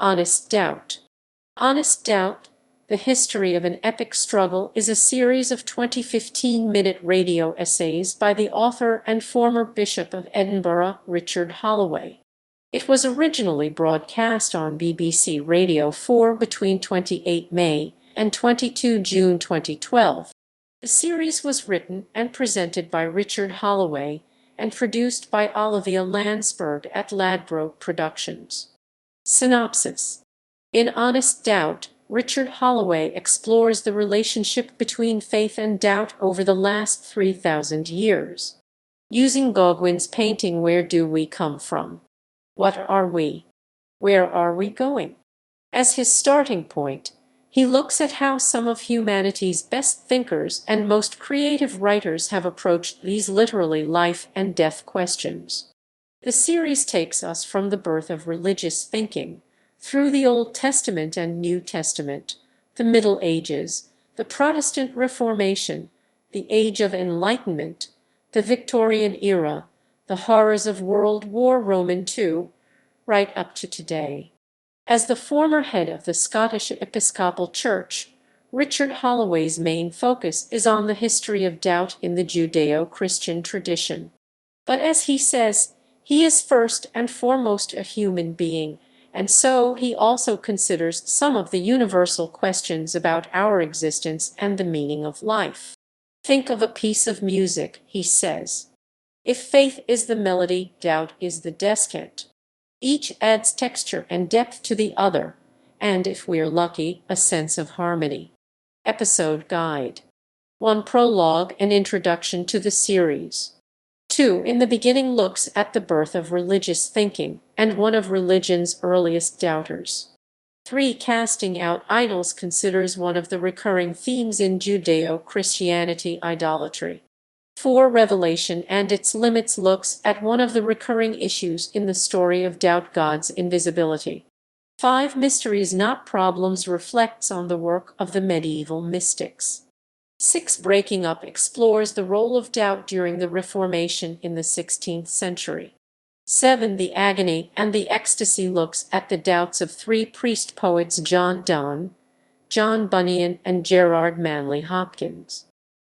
Honest Doubt. Honest Doubt, The History of an Epic Struggle is a series of 20 15-minute radio essays by the author and former Bishop of Edinburgh, Richard Holloway. It was originally broadcast on BBC Radio 4 between 28 May and 22 June 2012. The series was written and presented by Richard Holloway and produced by Olivia Landsberg at Ladbroke Productions. Synopsis. In Honest Doubt, Richard Holloway explores the relationship between faith and doubt over the last 3,000 years. Using Gauguin's painting Where Do We Come From? What Are We? Where Are We Going? As his starting point, he looks at how some of humanity's best thinkers and most creative writers have approached these literally life and death questions. The series takes us from the birth of religious thinking, through the Old Testament and New Testament, the Middle Ages, the Protestant Reformation, the Age of Enlightenment, the Victorian era, the horrors of World War II, right up to today. As the former head of the Scottish Episcopal Church, Richard Holloway's main focus is on the history of doubt in the Judeo-Christian tradition. But as he says, he is first and foremost a human being, and so he also considers some of the universal questions about our existence and the meaning of life. Think of a piece of music, he says. If faith is the melody, doubt is the descant. Each adds texture and depth to the other, and if we're lucky, a sense of harmony. Episode Guide. 1. Prologue and Introduction to the series. 2. In the beginning looks at the birth of religious thinking and one of religion's earliest doubters. 3. Casting out idols considers one of the recurring themes in Judeo-Christianity, idolatry. 4. Revelation and its limits looks at one of the recurring issues in the story of doubt, God's invisibility. 5. Mysteries Not Problems reflects on the work of the medieval mystics. 6. Breaking Up explores the role of doubt during the Reformation in the 16th century. 7. The Agony and the Ecstasy looks at the doubts of three priest poets John Donne, John Bunyan, and Gerard Manley Hopkins.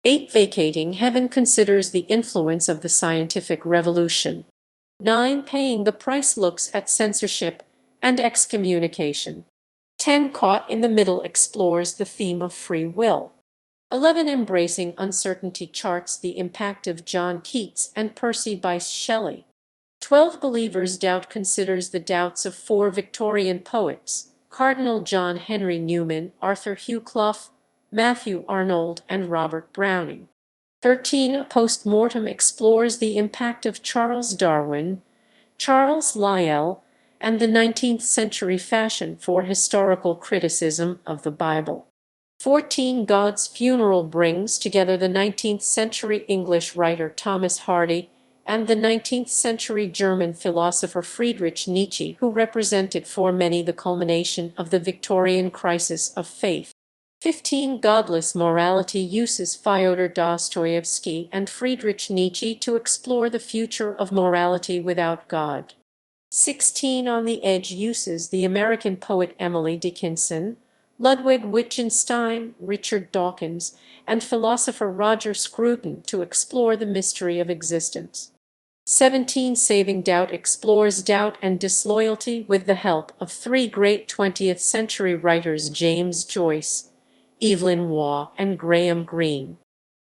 8. Vacating Heaven considers the influence of the scientific revolution. 9. Paying the Price looks at censorship and excommunication. 10. Caught in the Middle explores the theme of free will. 11. Embracing Uncertainty charts the impact of John Keats and Percy Bysshe Shelley. 12. Believer's Doubt considers the doubts of four Victorian poets, Cardinal John Henry Newman, Arthur Hugh Clough, Matthew Arnold, and Robert Browning. 13. A Postmortem explores the impact of Charles Darwin, Charles Lyell, and the 19th century fashion for historical criticism of the Bible. 14. God's Funeral brings together the 19th century English writer Thomas Hardy and the 19th century German philosopher Friedrich Nietzsche, who represented for many the culmination of the Victorian crisis of faith. 15. Godless Morality uses Fyodor Dostoevsky and Friedrich Nietzsche to explore the future of morality without God. 16. On the Edge uses the American poet Emily Dickinson, Ludwig Wittgenstein, Richard Dawkins, and philosopher Roger Scruton to explore the mystery of existence. 17. Saving Doubt explores doubt and disloyalty with the help of three great 20th century writers James Joyce, Evelyn Waugh, and Graham Greene.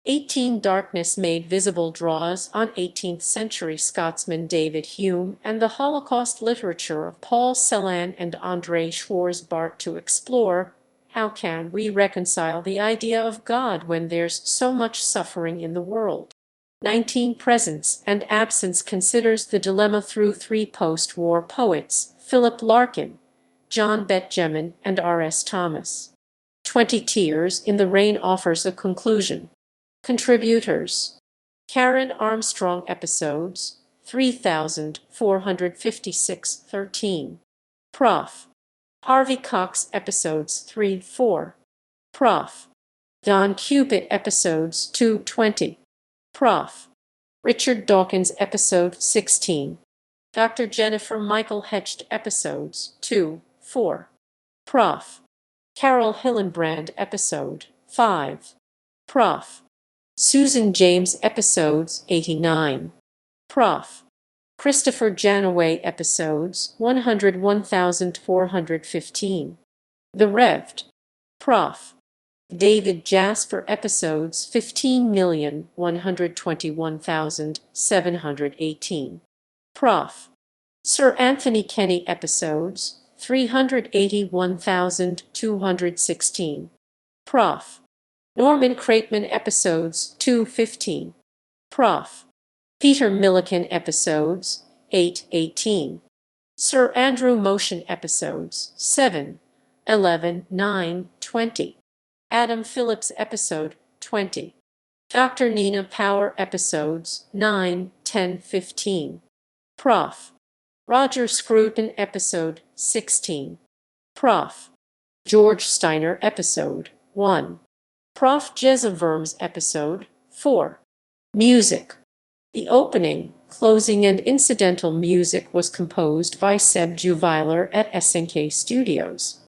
18. Darkness Made Visible draws on 18th century Scotsman David Hume and the Holocaust literature of Paul Celan and André Schwarzbart to explore how can we reconcile the idea of God when there's so much suffering in the world. 19. Presence and Absence considers the dilemma through three post-war poets, Philip Larkin, John Benjamin, and R.S. Thomas. 20. Tears in the Rain offers a conclusion. Contributors: Karen Armstrong, episodes 3456 13. Prof. Harvey Cox, episodes 3-4. Prof. Don Cupid, episodes 2-20. Prof. Richard Dawkins, episode 16. Dr. Jennifer Michael Hecht, episodes 2, 4. Prof. Carol Hillenbrand episode 5. Prof. Susan James episodes 89. Prof. Christopher Janaway episodes 101,415. The Revd. Prof. David Jasper episodes 15,121,718. Prof. Sir Anthony Kenny episodes 381,216. Prof. Norman Craitman episodes 215. Prof. Peter Milliken episodes 818. Sir Andrew Motion episodes 7, 11, 9, 20. Adam Phillips episode 20. Dr. Nina Power episodes 9, 10, 15. Prof. Roger Scruton episode 16. Prof. George Steiner episode 1. Prof. Jezza Vermes episode 4. Music. The opening, closing, and incidental music was composed by Seb Juviler at SNK Studios.